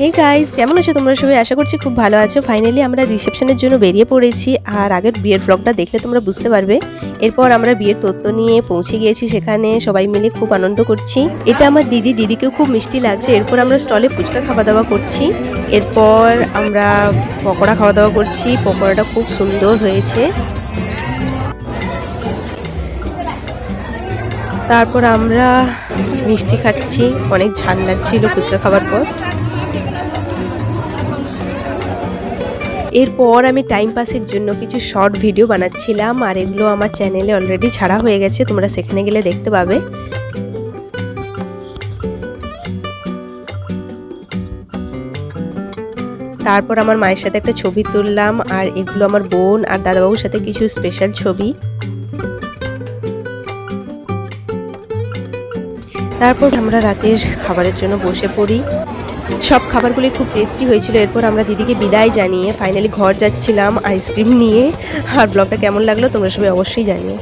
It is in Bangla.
এই গাইস, কেমন আছো তোমরা সবাই? আশা করছি খুব ভালো আছো। ফাইনালি আমরা রিসেপশনের জন্য বেরিয়ে পড়েছি। আর আগের বিয়ের ব্লগটা দেখলে তোমরা বুঝতে পারবে। এরপর আমরা বিয়ের তত্ত্ব নিয়ে পৌঁছে গিয়েছি, সেখানে সবাই মিলে খুব আনন্দ করছি। এটা আমার দিদিকেও খুব মিষ্টি লাগছে। এরপর আমরা স্টলে ফুচকা খাওয়া দাওয়া করছি। এরপর আমরা পকোড়া খাওয়া দাওয়া করছি। পকোড়াটা খুব সুন্দর হয়েছে। তারপর আমরা মিষ্টি খাচ্ছি, অনেক ঝাল লাগছিল ফুচকা খাবার পর। এরপর আমি টাইম পাসের জন্য কিছু শর্ট ভিডিও বানাচ্ছিলাম, আর এগুলো আমার চ্যানেলে অলরেডি ছাড়া হয়ে গেছে, তোমরা সেখানে গেলে দেখতে পাবে। তারপর আমার মায়ের সাথে একটা ছবি তুললাম, আর এগুলো আমার বোন আর দাদাবাবুর সাথে কিছু স্পেশাল ছবি। তারপর আমরা রাতের খাবারের জন্য বসে পড়ি। সব খাবারগুলি খুব টেস্টি হয়েছিল। এরপর আমরা দিদিকে বিদায় জানিয়ে ফাইনালি ঘর যাচ্ছিলাম আইসক্রিম নিয়ে। আর ব্লগটা কেমন লাগলো তোমরা সবাই অবশ্যই জানিও।